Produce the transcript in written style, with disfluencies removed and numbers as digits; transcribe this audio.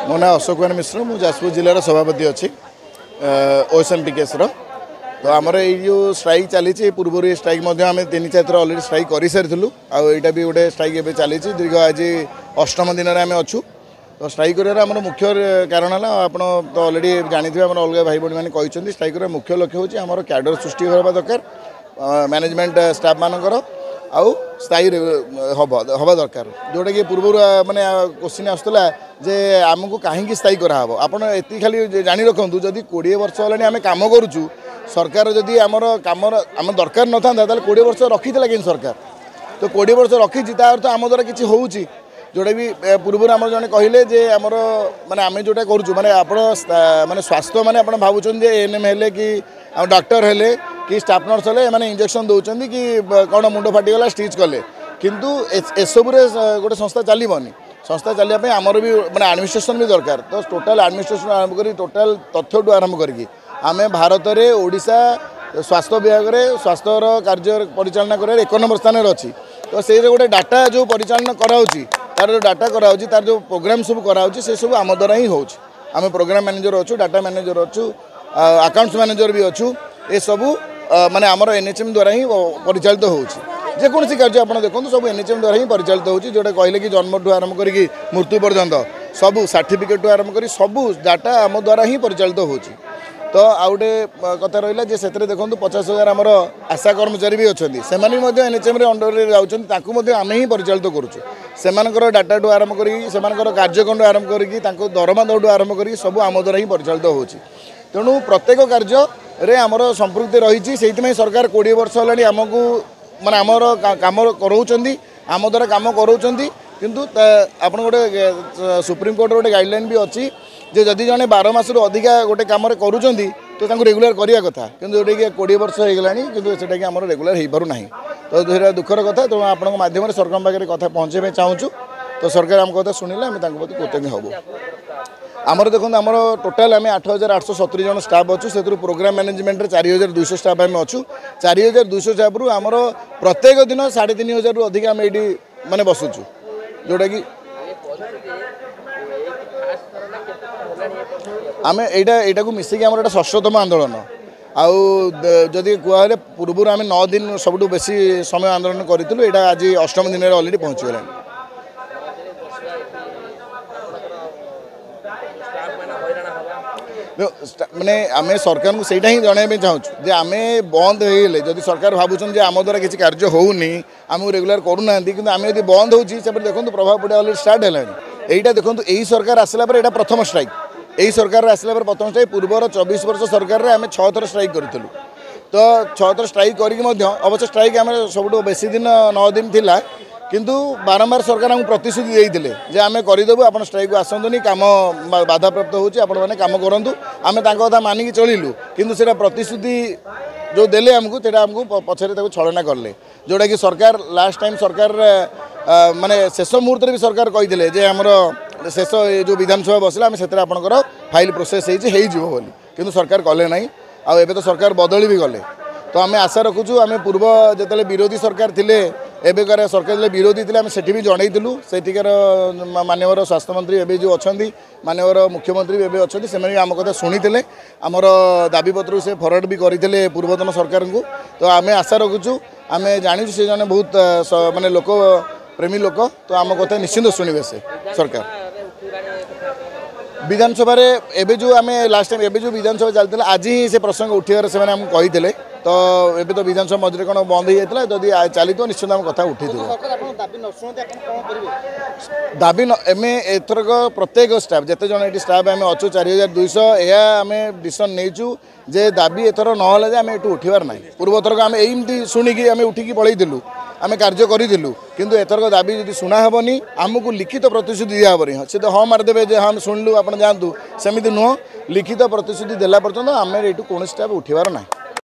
मो ना अशोक कुमार मिश्र मु जाजपुर जिलार सभापति अच्छी ओएसएमपीकेस तो आमर यो स्ट्राइक चली पूर्व स्ट्राइक आम 3-4 थर अलरेडी स्ट्राइक कर सारी आईटा भी गोटे स्ट्राइक एवं चली दीर्घ आज 8म दिन में आम अच्छू तो स्ट्राइक कर मुख्य कारण है आप तो अलरेडी जानते हैं अलग भाई भाई मैंने कहते स्ट्राइक कर मुख्य लक्ष्य हूँ आम कैडर सृष्टि होगा दरकार मैनेजमेंट स्टाफ मानकर आउ स्थायी हवा दरकार जोटा कि पूर्व माने क्वेश्चन आसला जे आमको कहीं स्थायी कराव आपड़ ये खाली जानी रखु जदि 20 वर्ष है आम कम करुचु सरकार जदि आमर कम आम दरकार न था 20 वर्ष रखी कि सरकार तो 20 वर्ष रखी अर्थ आम द्वारा किसी हो जोटा भी पूर्व आम जन कहले जे आमर माने आम जोटा करूँ माने आप माने स्वास्थ्य माने आप भावुन एएनएम हेले कि डॉक्टर हेले कि स्टाफ नर्स हेले माने इंजेक्शन दौरान कि कौन मुंड फाटीगला स्टिच कले किंतु एसबू गोटे संस्था चलनी संस्था चलने आमर भी माने एडमिनिस्ट्रेशन भी दरकार तो टोटाल एडमिनिस्ट्रेशन आरंभ कर टोटाल तथ्य आरंभ करके आम भारत में ओडिशा स्वास्थ्य विभाग में स्वास्थ्य कार्य परिचालना कर 1 नंबर स्थान अच्छी तो से गोटे डाटा जो परिचालना कराऊँगी तार जो डाटा कराऊँगी तार जो प्रोग्राम सब कराऊँगी से सब आम द्वारा ही हो प्रोग्राम मैनेजर अच्छू डाटा मैनेजर अच्छू अकाउंट्स मैनेजर भी अच्छू ये सबू माने आमर एनएचएम द्वारा ही परिचालित होची जेकोसी कार्य आप देखो सब एनएचएम द्वारा ही परिचालित होची जोटा कहले कि जन्म ठू आरंभ करी मृत्यु पर्यंत सबू सर्टिफिकेट आरंभ करी सबू डाटा आम द्वारा ही परिचालित होची तो आउ गोटे कथा रहा से देखो 50,000 आमर आशा कर्मचारी भी अच्छा से एनएचएम अंडर जाऊँच आम ही परिचालित करुँ डाटा ठू आरंभ कर कार्यक्रम आरंभ करी दरमा दौड़ आरंभ करी सब आम द्वारा ही परिचालित होची तेणु प्रत्येक कार्य रे आमर संपृक्ति रही से सरकार 20 वर्ष है आमको माने आमर कम कराऊँ आम द्वारा कम कराऊँ किंतु आप गोटे सुप्रीम कोर्ट गोटे गाइडलाइन भी अच्छी जे जदि जड़े 12 मास अधिका गोटे कम करूँ तो रेगुलर करवा कथा कि जोटा कि 20 वर्ष होगा कि आम रेगुलर हो पारना तो ये दुखर कथा तो आपंक मध्यम सरकार पाखे कथा पहुँचे चाहूँ तो सरकार आम कथा शुणिले आम प्रति कृतज्ञ हबू आमर देखो आमर टोटाल आम 8,870 जन स्टाफ अच्छु से प्रोग्राम मैनेजमेंट 4,200 स्टाफ आम अच्छु 4,200 स्टाफ रु आमर प्रत्येक दिन 3,500 रु अधिक आम ये माने बसुचु जोटा कि आम यहाँ को मिसिक आम 6षतम आंदोलन आउ जदि कहले पूर्व आम 9 दिन सबुठ बेसी समय आंदोलन करूँ यहाँ आज 8म दिन अलरेडी पहुँचीगला माने आम सरकार को सहीटा ही जनवाई चाहूँ जे आम बंद होगले जदि सरकार भावुन आम द्वारा किसी कार्य होनी आम रेगुलर करूना कि आम यदि बंद हो देखो प्रभाव पड़ा अलरेडी स्टार्ट है यहीटा देखो यही सरकार आसला यहाँ प्रथम स्ट्राइक यही सरकार आसला प्रथम स्ट्राइक पूर्वर 24 वर्ष सरकार आम 6 थर स्ट्राइक करूँ तो 6 थर स्ट्राइक करके अवश्य स्ट्राइक आम सब बेसी दिन 9 दिन थिला किंतु बारंबार सरकार हमको प्रतिश्रुति देते जे आम करदेबू आप स्ट्राइक को आसतुनि कम बाधा प्राप्त होने कम करूँ आम कथा मानिक चलू किंतु से प्रतिश्रुति जो देले आमको पछरे छलना कले जोटा कि सरकार लास्ट टाइम सरकार माने शेष मुहूर्त भी सरकार कही जे आमर शेष जो विधानसभा बसला आम से आपंकर फाइल प्रोसेस हो किंतु सरकार कले ना आउ तो सरकार बदली भी गले तो आम आशा रखुचु आम पूर्व जो विरोधी सरकार थिले एबेकार सरकार विरोधी थे आम से भी जनईलु सेठिकार माननीय स्वास्थ्य मंत्री एवं जो अच्छा माननीय मुख्यमंत्री भी अच्छा से आम कथा शुणी आमर दाबीपत्र से फरवर्ड भी करते पूर्वतन सरकार को तो आम आशा रखुचु आम जाचु से जन बहुत माने लोक प्रेमी लोक तो आम कथा निश्चिंत शुणे से सरकार विधानसभा एबे जो आम लास्ट टाइम एबे जो विधानसभा चलता आज ही से प्रसंग उठार से कही तो एबे तो विधानसभा मझे कौन बंद हो जाता जदि चली तो निश्चित आम कथा उठी दाबी एम एथरक प्रत्येक स्टाफ जिते जन ये स्टाफ आम अच्छु 4,200 यह आम डिसीजन नहींचु जे दाबी एथर ना आम ये उठार ना पूर्व थरक आम एमती शुणिकी आम उठिकी पलैलु आम कार्य करूँ किंतु एथरक दाबी जब शुणा हेनी आमको लिखित प्रतिश्रुति दिहबनी सी तो हाँ मारिदेवे जे हाँ शुणिलु आप जातु सेमती नुह लिखित प्रतिश्रुति देला पर्यंत आम ये कौन स्टाफ उठार ना।